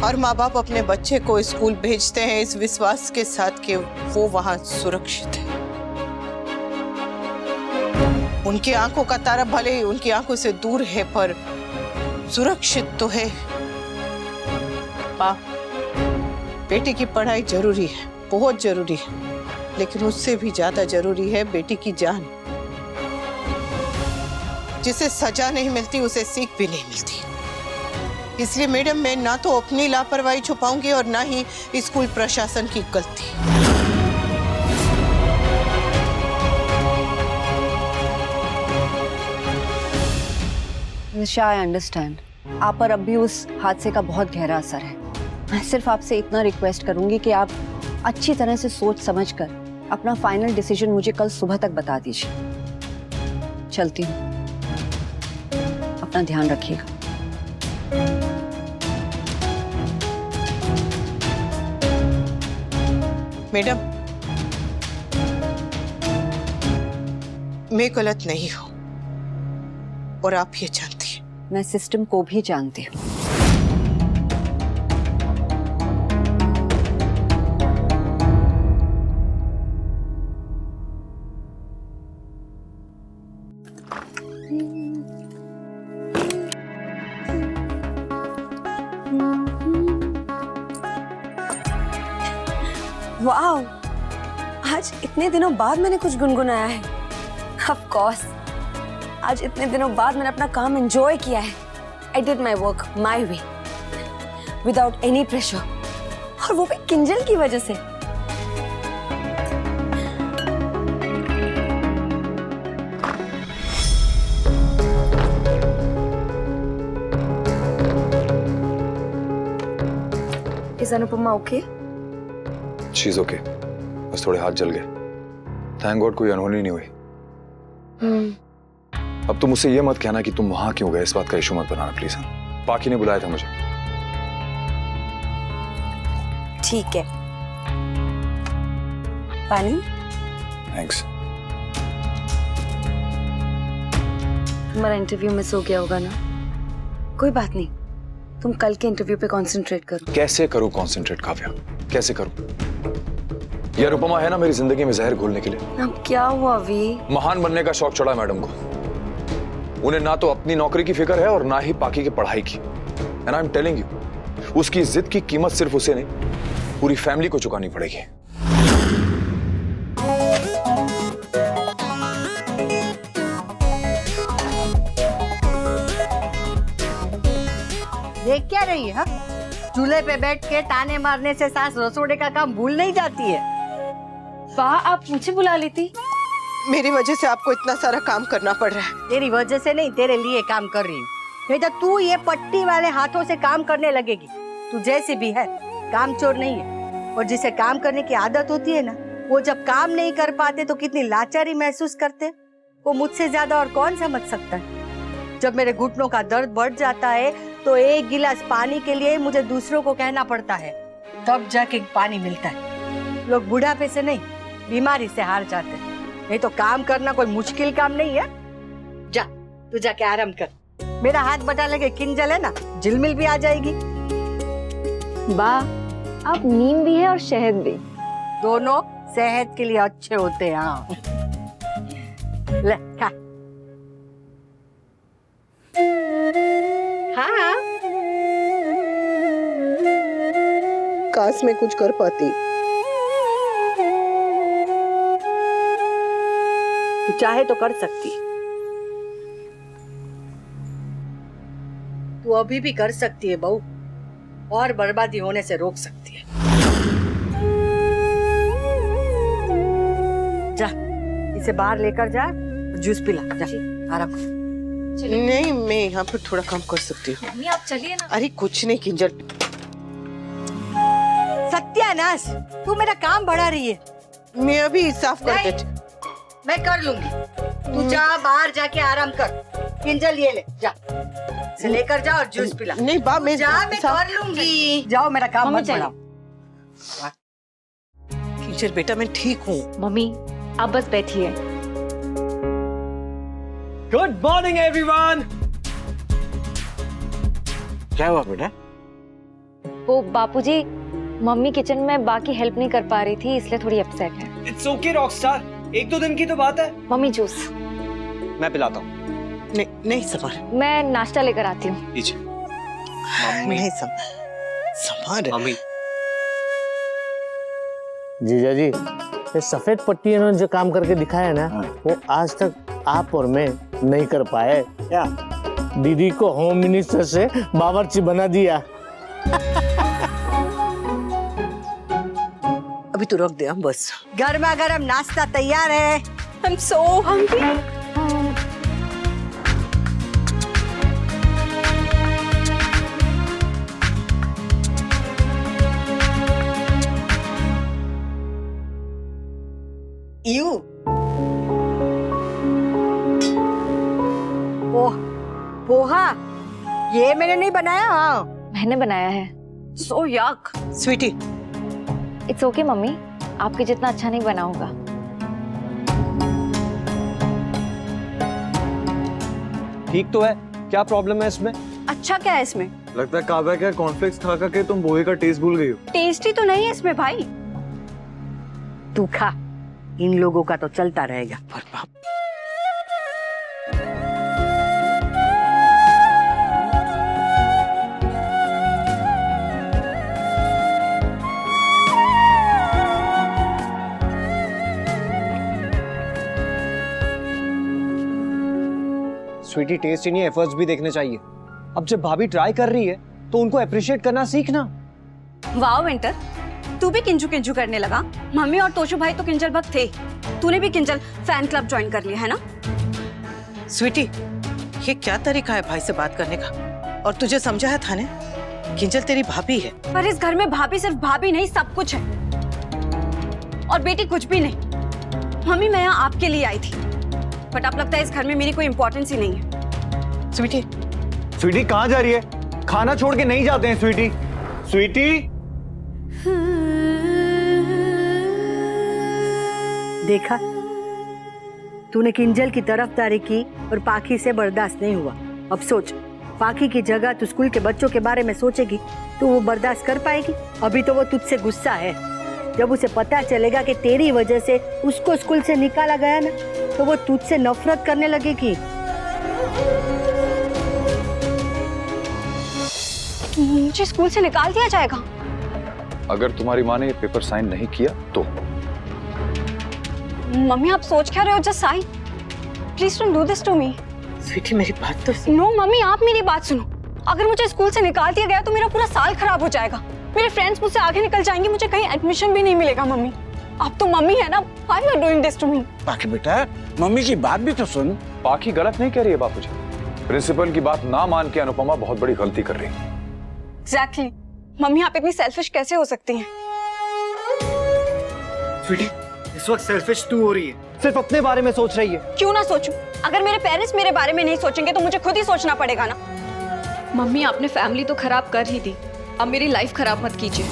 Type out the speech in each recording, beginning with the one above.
और माँ बाप अपने बच्चे को स्कूल भेजते हैं इस विश्वास के साथ कि वो वहां सुरक्षित है। उनकी आंखों का तारा भले ही उनकी आंखों से दूर है पर सुरक्षित तो है। बेटी की पढ़ाई जरूरी है, बहुत जरूरी है, लेकिन उससे भी ज्यादा जरूरी है बेटी की जान। जिसे सजा नहीं मिलती उसे सीख भी नहीं मिलती। इसलिए मैडम मैं ना तो अपनी लापरवाही छुपाऊंगी और ना ही स्कूल प्रशासन की गलती। निशा, आई अंडरस्टैंड, आप पर अब भी उस हादसे का बहुत गहरा असर है। मैं सिर्फ आपसे इतना रिक्वेस्ट करूंगी कि आप अच्छी तरह से सोच समझकर अपना फाइनल डिसीजन मुझे कल सुबह तक बता दीजिए। चलती हूँ, अपना ध्यान रखिएगा। मैडम मैं गलत नहीं हूं और आप ये जानती हैं। मैं सिस्टम को भी जानती हूँ। वाओ, आज इतने दिनों बाद मैंने कुछ गुनगुनाया है। ऑफ कोर्स, आज इतने दिनों बाद मैंने अपना काम एंजॉय किया है। I did my work my way without any pressure, और वो भी किंजल की वजह से। Is Anupama okay? She is okay, बस थोड़े हाथ जल गए। थैंक गॉड कोई अनहोनी नहीं हुई। अब तुम मुझसे ये मत कहना कि तुम वहां क्यों गए, इस बात का इशू मत बनाना प्लीज। पाकी ने बुलाया था मुझे। ठीक है, पानी। थैंक्स। तुम्हारा इंटरव्यू मिस हो गया होगा ना? कोई बात नहीं, तुम कल के इंटरव्यू पे कंसंट्रेट करो। कैसे करूं कंसंट्रेट काव्या, कैसे करूं? ये अनुपमा है ना मेरी जिंदगी में जहर घोलने के लिए। अब क्या हुआ वी? महान बनने का शौक चढ़ा मैडम को। उन्हें ना तो अपनी नौकरी की फिक्र है और ना ही पाकी की पढ़ाई की। And I am telling you, उसकी जिद की कीमत सिर्फ उसे नहीं पूरी फैमिली को चुकानी पड़ेगी। देख क्या रही है? चूल्हे पे बैठ के ताने मारने से सास रसोड़े का काम भूल नहीं जाती है। वाह, आप मुझे बुला लेती। मेरी वजह से आपको इतना सारा काम करना पड़ रहा है। तेरी वजह से नहीं, तेरे लिए काम कर रही हूँ। नहीं तो तू ये पट्टी वाले हाथों से काम करने लगेगी। तू जैसी भी है काम चोर नहीं है। और जिसे काम करने की आदत होती है ना, वो जब काम नहीं कर पाते तो कितनी लाचारी महसूस करते, वो मुझसे ज्यादा और कौन समझ सकता है। जब मेरे घुटनों का दर्द बढ़ जाता है तो एक गिलास पानी के लिए मुझे दूसरों को कहना पड़ता है, तब जाके पानी मिलता है। लोग बुढ़ापे से नहीं, बीमारी से हार जाते हैं। नहीं तो काम करना कोई मुश्किल काम नहीं है। जा, तू जाके आराम कर। मेरा हाथ बटा लगे किंजल है ना, झिलमिल भी आ जाएगी। वाह, आप नीम भी है और शहद भी। दोनों सेहत के लिए अच्छे होते हैं। हाँ, ले खा। हाँ, काश मैं कुछ कर पाती। तू चाहे तो कर सकती। तू अभी भी कर सकती है बहू, और बर्बादी होने से रोक सकती है। जा, इसे बाहर लेकर जा, जूस पिला। जा, आराम कर। नहीं, मैं यहाँ पर थोड़ा काम कर सकती हूँ। मम्मी आप चलिए ना। अरे कुछ नहीं किंजल। सत्यानाश, तू मेरा काम बढ़ा रही है। मैं अभी साफ कर देती। मैं कर लूंगी, तू जा बाहर जाके आराम कर। किंजल ये ले, जा इसे लेकर जा और जूस पिला। नहीं बा, मैं जा, मैं कर लूंगी। जाओ, मेरा काम मत बढ़ाओ। किंजल बेटा मैं ठीक हूँ। मम्मी आप बस बैठिए। Good morning everyone. क्या हुआ बेटा? वो बापूजी, मम्मी किचन में बाकी हेल्प नहीं कर पा रही थी, इसलिए थोड़ी अपसेट है। इट्स ओके रॉकस्टार, 1-2 दिन की तो बात है। Mummy juice. मैं पिलाता हूँ। नहीं नहीं समर, मैं नाश्ता लेकर आती हूँ। लीजिए। नहीं समर मम्मी। जीजा जी, ये सफेद पट्टी इन्होंने जो काम करके दिखाया है ना, वो आज तक आप और मैं नहीं कर पाए। क्या दीदी को होम मिनिस्टर से बावर्ची बना दिया। अभी तो रख दे हम बस। गर्मा गर्म नाश्ता तैयार है। I'm so hungry. You poha, ये मैंने नहीं बनाया। हाँ मैंने बनाया है। सो यक। स्वीटी, इट्स ओके मम्मी, आपके जितना अच्छा नहीं बना होगा। ठीक तो है, क्या प्रॉब्लम है इसमें? अच्छा क्या है इसमें? लगता है काव्या क्या कॉर्नफ्लेक्स खा खा के तुम पोहे का टेस्ट भूल गई हो। टेस्टी तो नहीं है इसमें भाई। तू खा, इन लोगों का तो चलता रहेगा। पर बाप, स्वीटी, टेस्ट ही नहीं, एफर्ट्स भी देखने चाहिए। अब जब भाभी ट्राई कर रही है तो उनको अप्रिशिएट करना सीखना। वाह विंटर, तू भी किंजू किंजू करने लगा। मम्मी और तोशु भाई तो किंजल भक्त थे, तूने भी किंजल फैन क्लब ज्वाइन कर लिया है ना? स्वीटी, ये क्या तरीका है भाई से बात करने का? और तुझे समझाया था ने, किंजल तेरी भाभी है। पर इस घर में भाभी सिर्फ भाभी नहीं, सब कुछ है। और बेटी कुछ भी नहीं। मम्मी, मैं यहाँ आपके लिए आई थी, बट अब लगता है इस घर में मेरी कोई इंपॉर्टेंस ही नहीं है। स्वीटी, स्वीटी कहाँ जा रही है? खाना छोड़ के नहीं जाते हैं स्वीटी। स्वीटी, देखा, तूने किंजल की तरफदारी की और पाखी से बर्दाश्त नहीं हुआ। अब सोच, पाखी की जगह तू स्कूल के बच्चों के बारे में सोचेगी तो वो बर्दाश्त कर पाएगी? अभी तो वो तुझसे गुस्सा है। जब उसे पता चलेगा कि तेरी वजह से उसको स्कूल से निकाला गया ना, तो वो तुझसे नफरत करने लगेगी। मुझे स्कूल से निकाल दिया जाएगा? अगर तुम्हारी माँ ने ये पेपर साइन नहीं किया तो। मम्मी, आप सोच क्या रहे हो? Just sign, please don't do this to me. Sweetie मेरी बात तो सुन। नो मम्मी, आप मेरी बात सुनो। अगर मुझे स्कूल से निकाल दिया गया तो मेरा पूरा साल खराब हो जाएगा। मेरे फ्रेंड्स मुझसे आगे निकल जाएंगे, मुझे कहीं एडमिशन भी नहीं मिलेगा। मम्मी, आप तो मम्मी है ना, why you are doing this to me? बाकी बेटा, मम्मी की बात भी तो सुन। पाखी गलत नहीं कह रही है बापूजी। प्रिंसिपल की बात ना मान के अनुपमा बहुत बड़ी गलती कर रही है। एग्जैक्टली। मम्मी, आप इतनी सेल्फिश कैसे हो सकती हैं? स्वीटी, इस वक्त सेल्फिश तू हो रही है, सिर्फ अपने बारे में सोच रही है। क्यों ना सोचूं? अगर मेरे पेरेंट्स मेरे बारे में नहीं सोचेंगे तो मुझे खुद ही सोचना पड़ेगा ना। मम्मी, आपने फैमिली तो खराब कर ही दी, अब मेरी लाइफ खराब मत कीजिए।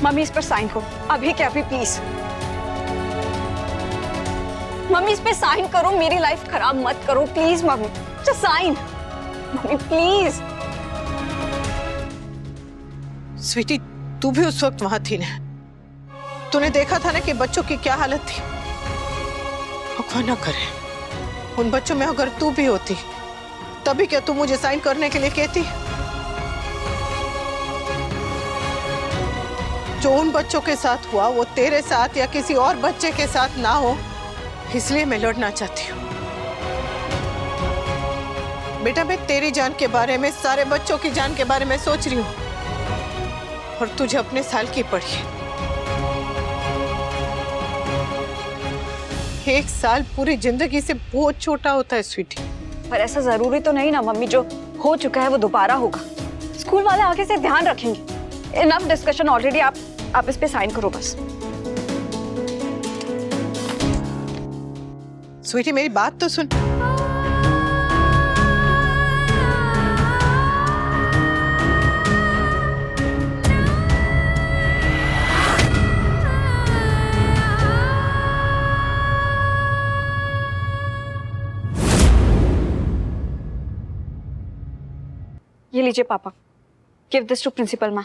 मम्मी, इस पर साइन करो, अभी क्या अभी, प्लीज। मम्मी, इस पे साइन करो, मेरी लाइफ खराब मत करो प्लीज। मम्मी, जस्ट साइन। मम्मी प्लीज। स्वीटी, तू भी उस वक्त वहां थी ना? तूने देखा था ना कि बच्चों की क्या हालत थी। भगवान ना करे, उन बच्चों में अगर तू भी होती तभी क्या तू मुझे साइन करने के लिए कहती? जो उन बच्चों के साथ हुआ वो तेरे साथ या किसी और बच्चे के साथ ना हो, इसलिए मैं लड़ना चाहती हूँ। बेटा, मैं तेरी जान के बारे में, सारे बच्चों की जान के बारे में सोच रही हूँ, और तुझे अपने साल की पड़ी है। एक साल पूरी जिंदगी से बहुत छोटा होता है स्वीटी। पर ऐसा जरूरी तो नहीं ना मम्मी, जो हो चुका है वो दोबारा होगा। स्कूल वाले आगे से ध्यान रखेंगे। Enough discussion already. आप इस पे साइन करो बस। स्वीटी, मेरी बात तो सुन। ये लीजिए पापा, give this to principal ma'am.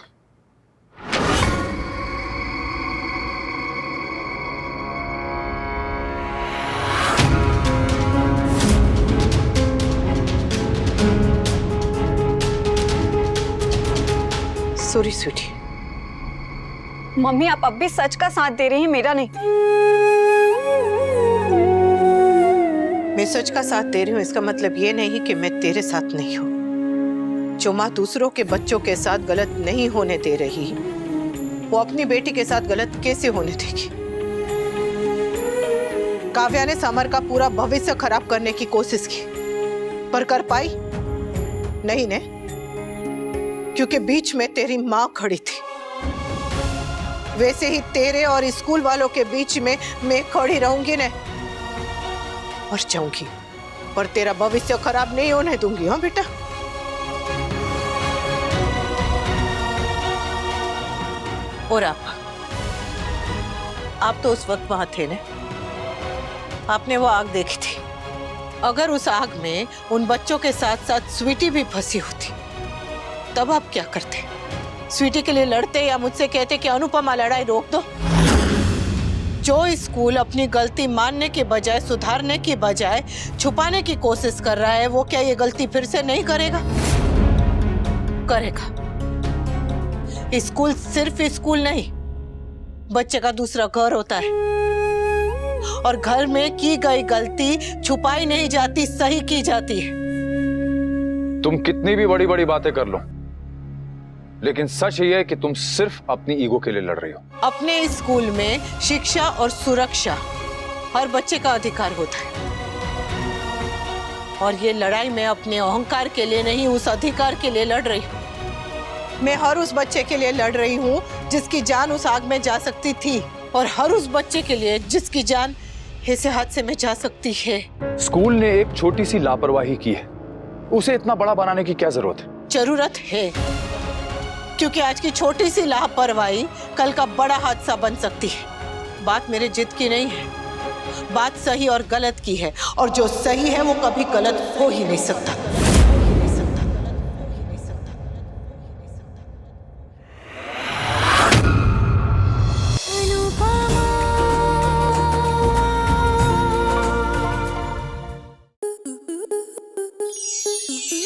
Sorry sweetie. मम्मी आप अब भी सच का साथ दे रही हैं, मेरा नहीं। मैं सच का साथ दे रही हूँ इसका मतलब ये नहीं कि मैं तेरे साथ नहीं हूँ। जो माँ दूसरों के बच्चों के साथ गलत नहीं होने दे रही, वो अपनी बेटी के साथ गलत कैसे होने देगी? काव्या ने समर का पूरा भविष्य खराब करने की कोशिश की, पर कर पाई नहीं ने, क्योंकि बीच में तेरी माँ खड़ी थी। वैसे ही तेरे और स्कूल वालों के बीच में मैं खड़ी रहूंगी ने, और जाऊंगी, पर तेरा भविष्य खराब नहीं होने दूंगी। हाँ बेटा। और आप तो उस वक्त वहां थे ने, आपने वो आग देखी थी। अगर उस आग में उन बच्चों के साथ साथ स्वीटी भी फंसी होती, तब आप क्या करते? स्वीटी के लिए लड़ते या मुझसे कहते कि अनुपमा लड़ाई रोक दो? जो स्कूल अपनी गलती मानने के बजाय, सुधारने की बजाय छुपाने की कोशिश कर रहा है, वो क्या ये गलती फिर से नहीं करेगा? करेगा। स्कूल सिर्फ स्कूल नहीं, बच्चे का दूसरा घर होता है, और घर में की गई गलती छुपाई नहीं जाती, सही की जाती है। तुम कितनी भी बड़ी बड़ी बातें कर लो, लेकिन सच ये है कि तुम सिर्फ अपनी ईगो के लिए लड़ रही हो। अपने स्कूल में शिक्षा और सुरक्षा हर बच्चे का अधिकार होता है, और ये लड़ाई मैं अपने अहंकार के लिए नहीं, उस अधिकार के लिए लड़ रही हूँ। मैं हर उस बच्चे के लिए लड़ रही हूँ जिसकी जान उस आग में जा सकती थी, और हर उस बच्चे के लिए जिसकी जान ऐसे हादसे में जा सकती है। स्कूल ने एक छोटी सी लापरवाही की है, उसे इतना बड़ा बनाने की क्या जरूरत है? जरूरत है, क्योंकि आज की छोटी सी लापरवाही कल का बड़ा हादसा बन सकती है। बात मेरे जिद की नहीं है, बात सही और गलत की है, और जो सही है वो कभी गलत हो ही नहीं सकता।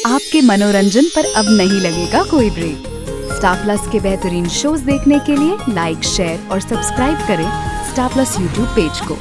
आपके मनोरंजन पर अब नहीं लगेगा कोई ब्रेक। स्टार प्लस के बेहतरीन शोज देखने के लिए लाइक, शेयर और सब्सक्राइब करें स्टार प्लस यूट्यूब पेज को।